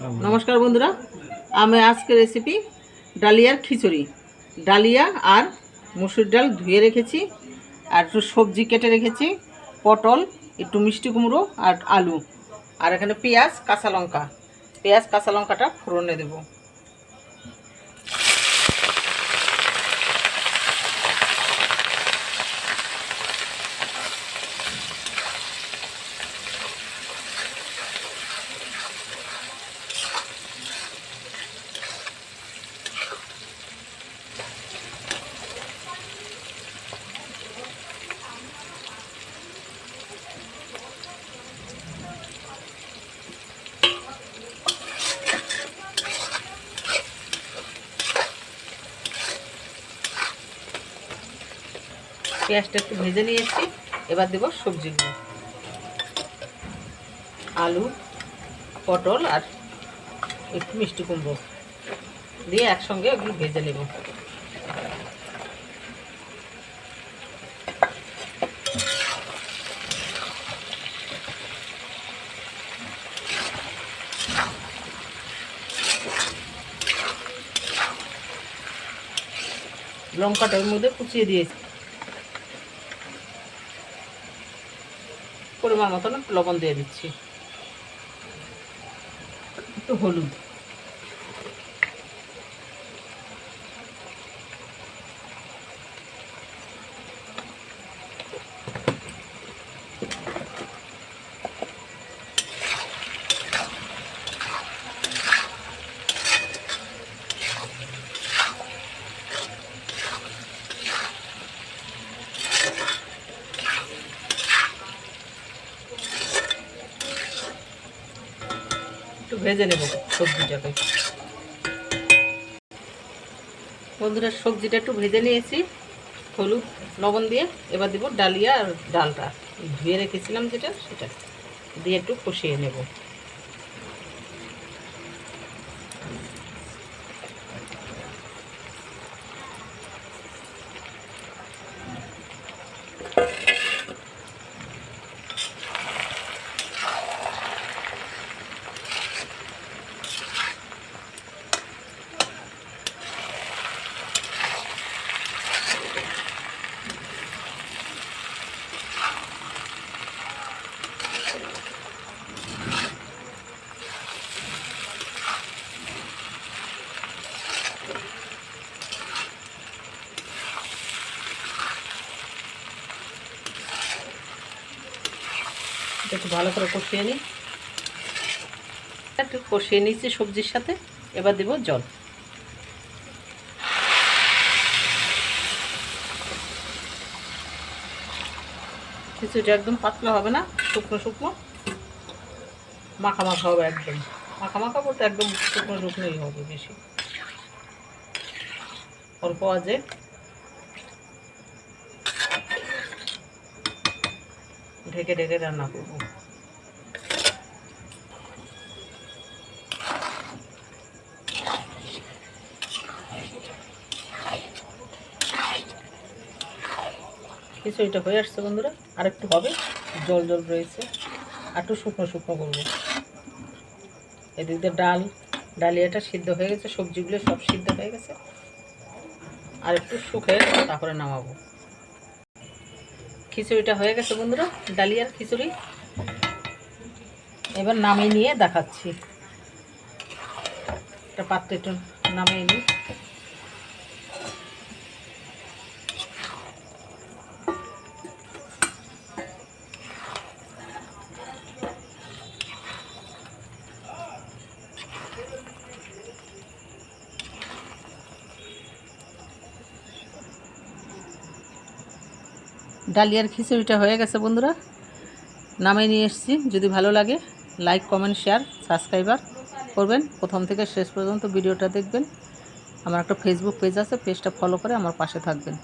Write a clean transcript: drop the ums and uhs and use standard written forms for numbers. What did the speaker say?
नमस्कार बंधुरा आमी आज के रेसिपी डालियार खिचड़ी। डालिया और मसुर डाल धुए रेखेছি और একটু সবজি কেটে রেখেছি, পটল, একটু মিষ্টি কুমড়ো আর আলু, আর এখানে পেঁয়াজ কাঁচা লঙ্কাটা ফোড়নে দেব। পেঁয়াজটা একটু ভেজে নিয়েছি, এবার দেব সবজিগুলো, আলু, পটল আর একটু মিষ্টি কুমড়ো দিয়ে একসঙ্গে এগুলো ভেজে নেব। লঙ্কাটা এর মধ্যে কুচিয়ে দিয়েছি, পরিমাণ মতন লবণ দিয়ে দিচ্ছি, একটু হলুদ, ভেজে নেব সবজিটাকে। বন্ধুরা সবজিটা একটু ভেজে নিয়েছি হলুদ লবণ দিয়ে, এবার দেব ডালিয়া আর ডালটা ধুয়ে রেখেছিলাম যেটা, সেটা দিয়ে একটু কষিয়ে নেব। একটু ভালো করে কষিয়ে নিই, একটু কষিয়ে নিয়েছি সবজির সাথে, এবার দেব জল। খিচুড়িটা একদম পাতলা হবে না, শুকনো শুকনো মাখা মাখা হবে, একদম মাখা মাখা বলতে একদম শুকনো শুকনোই হবে, বেশি অল্প আজে ঢেকে ঢেকে রান্না করব। খিচুড়িটা হয়ে আসছে বন্ধুরা, আর একটু হবে, জল জল রয়েছে, আর একটু শুকনো শুকনো করবো। এদিক দিয়ে ডালিয়াটা সিদ্ধ হয়ে গেছে, সবজিগুলো সব সিদ্ধ হয়ে গেছে, আর একটু শুকিয়ে তারপরে নামাবো। খিচুড়িটা হয়ে গেছে বন্ধুরা, ডালিয়ার খিচুড়ি। এবার নামিয়ে নিয়ে দেখাচ্ছি, একটা পাত্রে একটু নামিয়ে নিই। ডালিয়ার খিচুড়িটা হয়ে গেছে বন্ধুরা, নামিয়ে নিয়ে এসেছি। যদি ভালো লাগে লাইক কমেন্ট শেয়ার সাবস্ক্রাইবার করবেন, প্রথম থেকে শেষ পর্যন্ত ভিডিওটা দেখবেন। আমার একটা ফেসবুক পেজ আছে, পেজটা ফলো করে আমার পাশে থাকবেন।